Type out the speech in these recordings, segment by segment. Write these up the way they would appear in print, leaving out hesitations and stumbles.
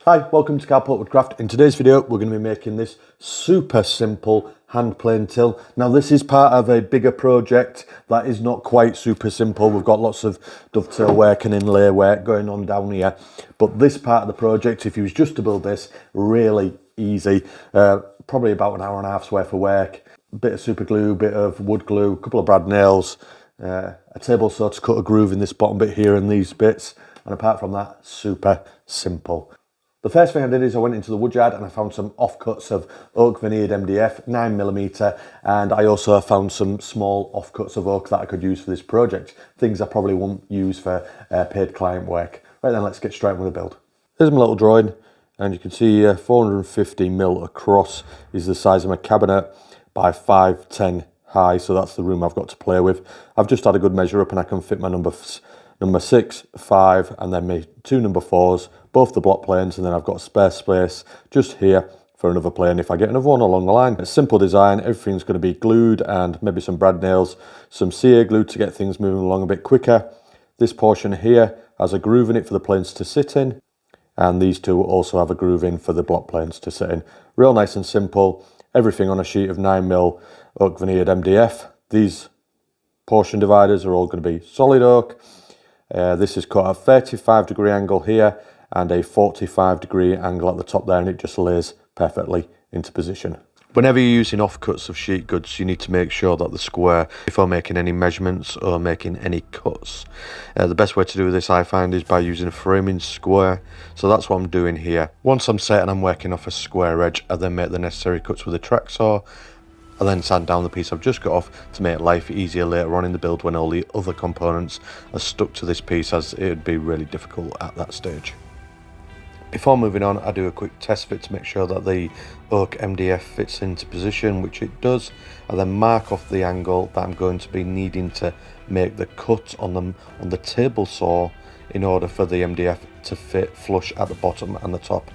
Hi, welcome to Karl Woodcraft. In today's video, we're going to be making this super simple hand plane till. Now, this is part of a bigger project that is not quite super simple. We've got lots of dovetail work and inlay work going on down here. But this part of the project, if you was just to build this, really easy. Probably about an hour and a half's worth of work. A bit of super glue, bit of wood glue, a couple of brad nails, a table saw to cut a groove in this bottom bit here and these bits. And apart from that, super simple. The first thing I did is I went into the woodyard and I found some offcuts of oak veneered MDF, 9mm, and I also found some small offcuts of oak that I could use for this project. Things I probably won't use for paid client work. Right then, let's get straight on with the build. Here's my little drawing, and you can see 450mm across is the size of my cabinet by 5'10" high, so that's the room I've got to play with. I've just had a good measure up and I can fit my number 6, 5, and then my 2 number 4s, both the block planes, and then I've got spare space just here for another plane if I get another one along the line. A simple design, everything's going to be glued and maybe some brad nails, some CA glue to get things moving along a bit quicker. This portion here has a groove in it for the planes to sit in, and these two also have a groove in for the block planes to sit in. Real nice and simple, everything on a sheet of 9mm oak veneered MDF. These portion dividers are all going to be solid oak. This is cut at a 35° angle here and a 45° angle at the top there, and it just lays perfectly into position. Whenever you're using offcuts of sheet goods, you need to make sure that they're square before making any measurements or making any cuts. The best way to do this, I find, is by using a framing square. So that's what I'm doing here. Once I'm set and I'm working off a square edge, I then make the necessary cuts with a track saw. I then sand down the piece I've just got off to make life easier later on in the build when all the other components are stuck to this piece, as it would be really difficult at that stage. Before moving on, I do a quick test fit to make sure that the oak MDF fits into position, which it does. I then mark off the angle that I'm going to be needing to make the cut on the table saw in order for the MDF to fit flush at the bottom and the top.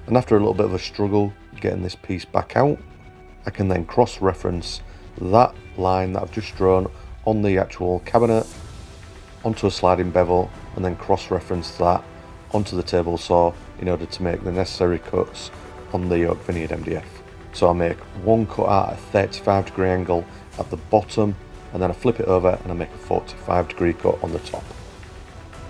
And after a little bit of a struggle getting this piece back out, I can then cross-reference that line that I've just drawn on the actual cabinet onto a sliding bevel, and then cross-reference that onto the table saw in order to make the necessary cuts on the oak veneered MDF. So I make one cut out at a 35° angle at the bottom, and then I flip it over and I make a 45° cut on the top.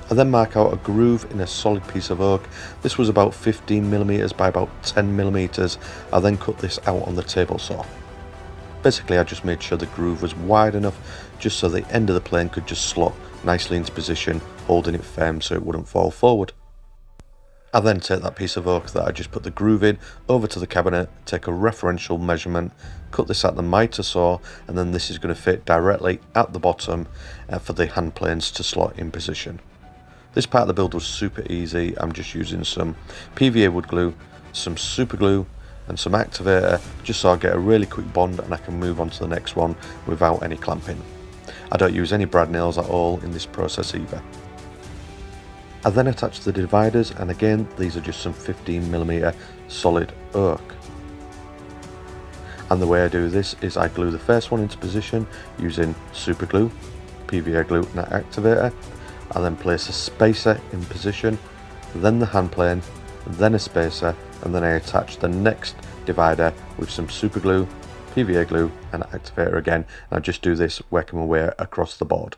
I then mark out a groove in a solid piece of oak. This was about 15mm by about 10mm. I then cut this out on the table saw. Basically, I just made sure the groove was wide enough just so the end of the plane could just slot nicely into position, holding it firm so it wouldn't fall forward. I then take that piece of oak that I just put the groove in over to the cabinet, take a referential measurement, cut this at the mitre saw, and then this is going to fit directly at the bottom for the hand planes to slot in position. This part of the build was super easy. I'm just using some PVA wood glue, some super glue, and some activator, just so I get a really quick bond and I can move on to the next one without any clamping. I don't use any brad nails at all in this process either. I then attach the dividers, and again, these are just some 15mm solid oak. And the way I do this is I glue the first one into position using super glue, PVA glue and an activator. I then place a spacer in position, then the hand plane, then a spacer, and then I attach the next divider with some super glue, PVA glue and activator again, and I just do this working my way across the board.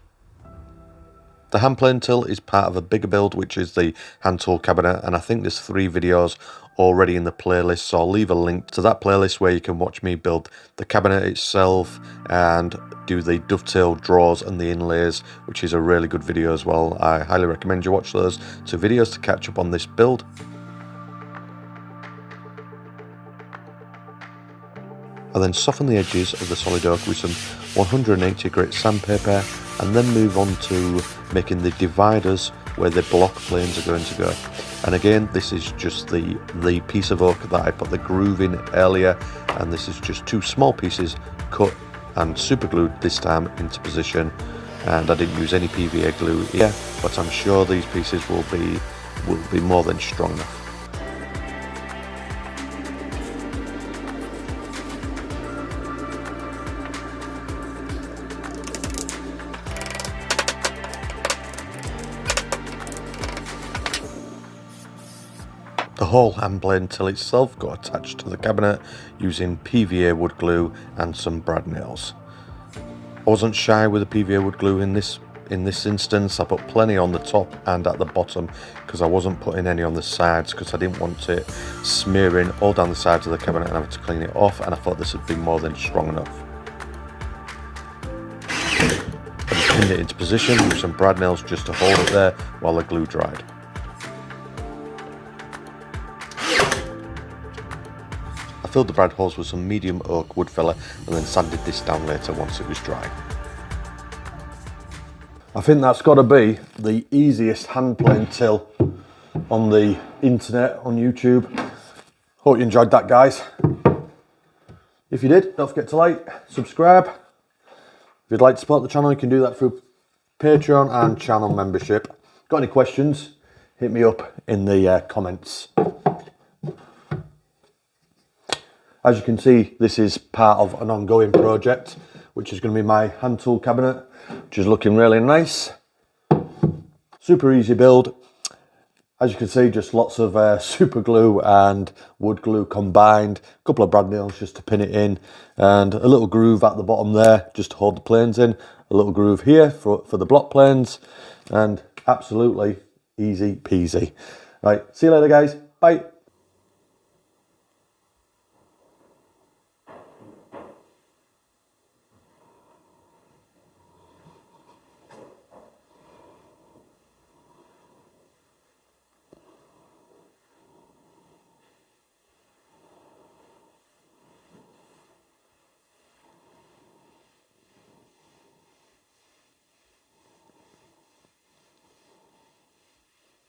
The hand plane till is part of a bigger build, which is the hand tool cabinet, and I think there's 3 videos already in the playlist, so I'll leave a link to that playlist where you can watch me build the cabinet itself and do the dovetail drawers and the inlays, which is a really good video as well. I highly recommend you watch those 2 videos to catch up on this build. I then soften the edges of the solid oak with some 180 grit sandpaper, and then move on to making the dividers where the block planes are going to go. And again, this is just the piece of oak that I put the groove in earlier, and this is just 2 small pieces cut and super glued this time into position. And I didn't use any PVA glue here, but I'm sure these pieces will be more than strong enough. whole hand plane till itself got attached to the cabinet using PVA wood glue and some brad nails. I wasn't shy with the PVA wood glue in this instance. I put plenty on the top and at the bottom because I wasn't putting any on the sides because I didn't want it smearing all down the sides of the cabinet and having to clean it off, and I thought this would be more than strong enough. I just pinned it into position with some brad nails just to hold it there while the glue dried. I filled the brad holes with some medium oak wood filler and then sanded this down later once it was dry. I think that's got to be the easiest hand plane till on the internet, on YouTube. Hope you enjoyed that, guys. If you did, don't forget to like, subscribe. If you'd like to support the channel, you can do that through Patreon and channel membership. Got any questions, hit me up in the comments. As you can see, this is part of an ongoing project, which is going to be my hand tool cabinet, which is looking really nice. Super easy build. As you can see, just lots of super glue and wood glue combined. A couple of brad nails just to pin it in, and a little groove at the bottom there just to hold the planes in. A little groove here for the block planes, and absolutely easy peasy. Right, see you later, guys. Bye.